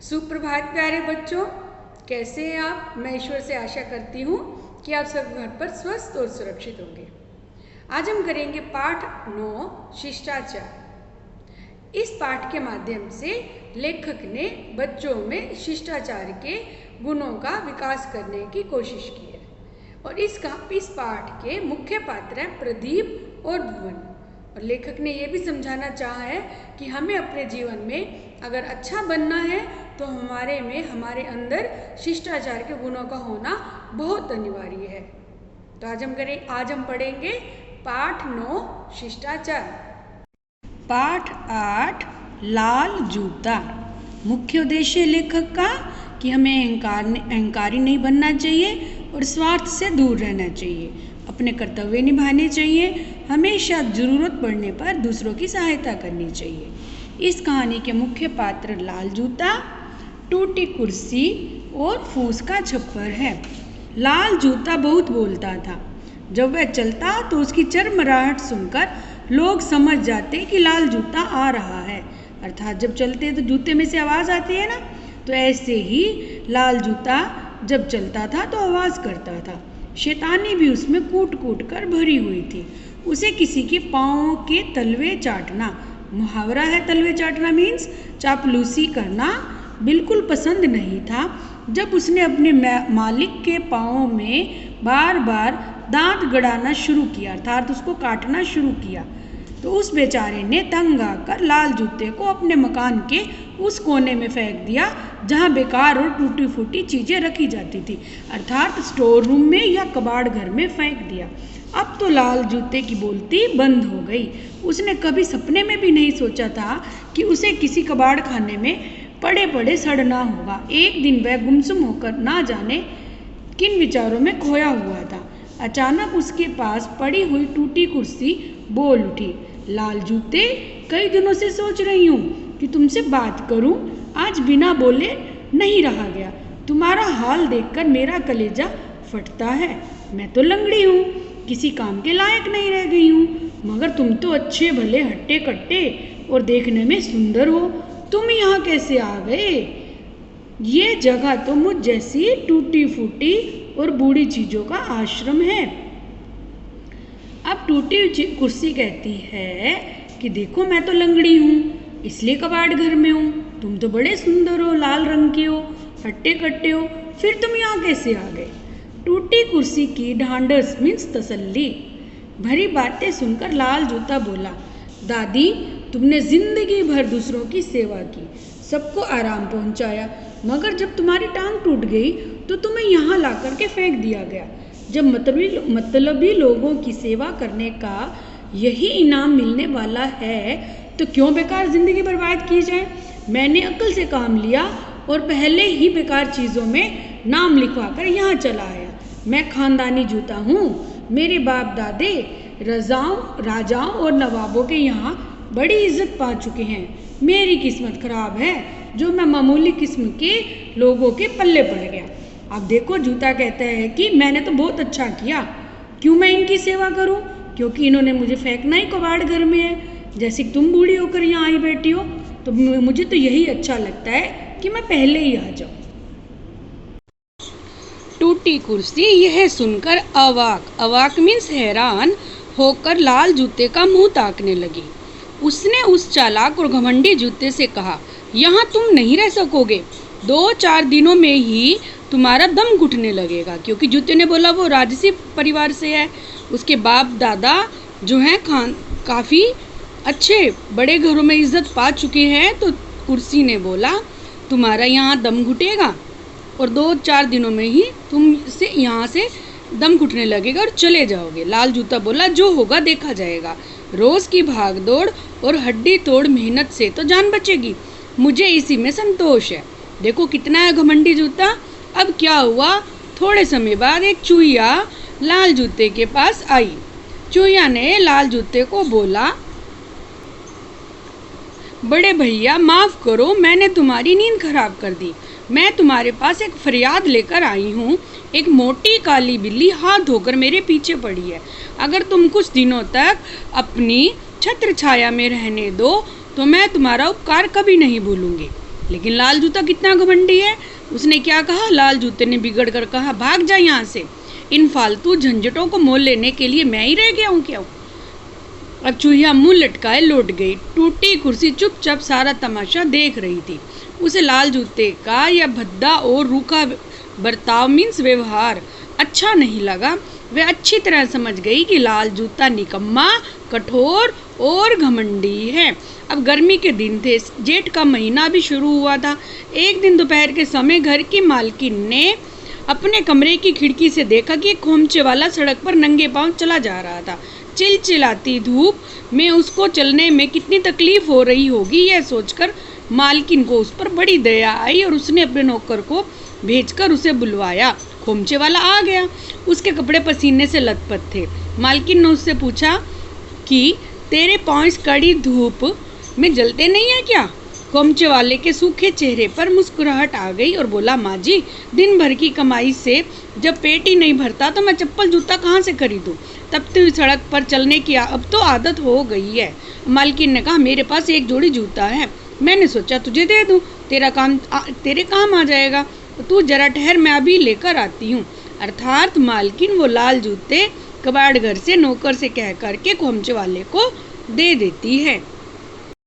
सुप्रभात प्यारे बच्चों, कैसे हैं आप। मैं ईश्वर से आशा करती हूँ कि आप सब घर पर स्वस्थ और सुरक्षित होंगे। आज हम करेंगे पाठ 9 शिष्टाचार। इस पाठ के माध्यम से लेखक ने बच्चों में शिष्टाचार के गुणों का विकास करने की कोशिश की है। और इस पाठ के मुख्य पात्र हैं प्रदीप और भुवन। और लेखक ने यह भी समझाना चाहा है कि हमें अपने जीवन में अगर अच्छा बनना है तो हमारे अंदर शिष्टाचार के गुणों का होना बहुत अनिवार्य है। तो आज हम पढ़ेंगे पाठ 9 शिष्टाचार। पाठ 8 लाल जूता। मुख्य उद्देश्य लेखक का कि हमें अहंकारी नहीं बनना चाहिए और स्वार्थ से दूर रहना चाहिए, अपने कर्तव्य निभाने चाहिए, हमेशा ज़रूरत पड़ने पर दूसरों की सहायता करनी चाहिए। इस कहानी के मुख्य पात्र लाल जूता, टूटी कुर्सी और फूस का छप्पर है। लाल जूता बहुत बोलता था। जब वह चलता तो उसकी चरमराहट सुनकर लोग समझ जाते कि लाल जूता आ रहा है। अर्थात जब चलते तो जूते में से आवाज़ आती है ना, तो ऐसे ही लाल जूता जब चलता था तो आवाज़ करता था। शैतानी भी उसमें कूट कूट कर भरी हुई थी। उसे किसी के पाँव के तलवे चाटना, मुहावरा है तलवे चाटना मीन्स चापलूसी करना, बिल्कुल पसंद नहीं था। जब उसने अपने मालिक के पाँव में बार बार दांत गड़ाना शुरू किया, अर्थात उसको काटना शुरू किया, तो उस बेचारे ने तंग आकर लाल जूते को अपने मकान के उस कोने में फेंक दिया जहाँ बेकार और टूटी फूटी चीज़ें रखी जाती थी, अर्थात स्टोर रूम में या कबाड़ घर में फेंक दिया। अब तो लाल जूते की बोलती बंद हो गई। उसने कभी सपने में भी नहीं सोचा था कि उसे किसी कबाड़ खाने में पड़े पड़े सड़ना होगा। एक दिन वह गुमसुम होकर ना जाने किन विचारों में खोया हुआ था। अचानक उसके पास पड़ी हुई टूटी कुर्सी बोल उठी, लाल जूते, कई दिनों से सोच रही हूँ कि तुमसे बात करूँ, आज बिना बोले नहीं रहा गया। तुम्हारा हाल देखकर मेरा कलेजा फटता है। मैं तो लंगड़ी हूँ, किसी काम के लायक नहीं रह गई हूँ, मगर तुम तो अच्छे भले हट्टे कट्टे और देखने में सुंदर हो। तुम यहाँ कैसे आ गए? ये जगह तो मुझ जैसी टूटी फूटी और बूढ़ी चीज़ों का आश्रम है। अब टूटी कुर्सी कहती है कि देखो मैं तो लंगड़ी हूँ, इसलिए कबाड़ घर में हूँ। तुम तो बड़े सुंदर हो, लाल रंग के हो, हट्टे कट्टे हो, फिर तुम यहाँ कैसे आ गए? टूटी कुर्सी की ढांढस मीन्स तसल्ली भरी बातें सुनकर लाल जूता बोला, दादी, तुमने जिंदगी भर दूसरों की सेवा की, सबको आराम पहुंचाया, मगर जब तुम्हारी टांग टूट गई तो तुम्हें यहाँ ला करके फेंक दिया गया। जब मतलबी लोगों की सेवा करने का यही इनाम मिलने वाला है तो क्यों बेकार जिंदगी बर्बाद की जाए। मैंने अक्ल से काम लिया और पहले ही बेकार चीज़ों में नाम लिखवा कर यहाँ चला आया। मैं खानदानी जूता हूँ। मेरे बाप दादे राजाओं और नवाबों के यहाँ बड़ी इज्जत पा चुके हैं। मेरी किस्मत खराब है जो मैं मामूली किस्म के लोगों के पल्ले पड़ गया। अब देखो, जूता कहता है कि मैंने तो बहुत अच्छा किया, क्यों मैं इनकी सेवा करूं? क्योंकि इन्होंने मुझे फेंकना ही कबाड़ घर में है। जैसे तुम बूढ़ी होकर यहाँ आई बैठी हो, तो मुझे तो यही अच्छा लगता है कि मैं पहले ही आ जाऊं। टूटी कुर्सी यह सुनकर अवाक मीन्स हैरान होकर लाल जूते का मुंह ताकने लगी। उसने उस चालाक और घमंडी जूते से कहा, यहाँ तुम नहीं रह सकोगे, 2-4 दिनों में ही तुम्हारा दम घुटने लगेगा। क्योंकि जूते ने बोला वो राजसी परिवार से है, उसके बाप दादा जो हैं काफ़ी अच्छे बड़े घरों में इज्जत पा चुके हैं। तो कुर्सी ने बोला, तुम्हारा यहाँ दम घुटेगा और 2-4 दिनों में ही तुम से यहाँ से दम घुटने लगेगा और चले जाओगे। लाल जूता बोला, जो होगा देखा जाएगा। रोज की भाग दौड़ और हड्डी तोड़ मेहनत से तो जान बचेगी, मुझे इसी में संतोष है। देखो कितना है घमंडी जूता। अब क्या हुआ, थोड़े समय बाद एक चूहिया लाल जूते के पास आई। चूहिया ने लाल जूते को बोला, बड़े भैया माफ करो, मैंने तुम्हारी नींद खराब कर दी। मैं तुम्हारे पास एक फरियाद लेकर आई हूँ। एक मोटी काली बिल्ली हाथ धोकर मेरे पीछे पड़ी है। अगर तुम कुछ दिनों तक अपनी छत्र छाया में रहने दो तो मैं तुम्हारा उपकार कभी नहीं भूलूंगी। लेकिन लाल जूता कितना घमंडी है। उसने क्या कहा? लाल जूते ने बिगड़ कर कहा, भाग जा यहाँ से, इन फालतू झंझटों को मोल लेने के लिए मैं ही रह गया हूँ क्या? अब चूहिया मुंह लटकाए लौट गई। टूटी कुर्सी चुपचाप सारा तमाशा देख रही थी। उसे लाल जूते का यह भद्दा और रूखा बर्ताव मीन्स व्यवहार अच्छा नहीं लगा। वह अच्छी तरह समझ गई कि लाल जूता निकम्मा, कठोर और घमंडी है। अब गर्मी के दिन थे, जेठ का महीना भी शुरू हुआ था। एक दिन दोपहर के समय घर की मालकिन ने अपने कमरे की खिड़की से देखा कि एक खोमचे वाला सड़क पर नंगे पांव चला जा रहा था। चिलचिलाती धूप में उसको चलने में कितनी तकलीफ हो रही होगी, यह सोचकर मालकिन को उस पर बड़ी दया आई और उसने अपने नौकर को भेजकर उसे बुलवाया। खोमचे वाला आ गया। उसके कपड़े पसीने से लथपथ थे। मालकिन ने उससे पूछा कि तेरे पांव इस कड़ी धूप में जलते नहीं है क्या? खोमचे वाले के सूखे चेहरे पर मुस्कुराहट आ गई और बोला, माँ जी, दिन भर की कमाई से जब पेट ही नहीं भरता तो मैं चप्पल जूता कहाँ से खरीदूं? तब तो सड़क पर चलने की अब तो आदत हो गई है। मालकिन ने कहा, मेरे पास एक जोड़ी जूता है, मैंने सोचा तुझे दे दूं, तेरे काम आ जाएगा। तू जरा ठहर, मैं अभी लेकर आती हूँ। अर्थात मालकिन वो लाल जूते कबाड़ घर से नौकर से कह करके खोमचे वाले को दे देती है।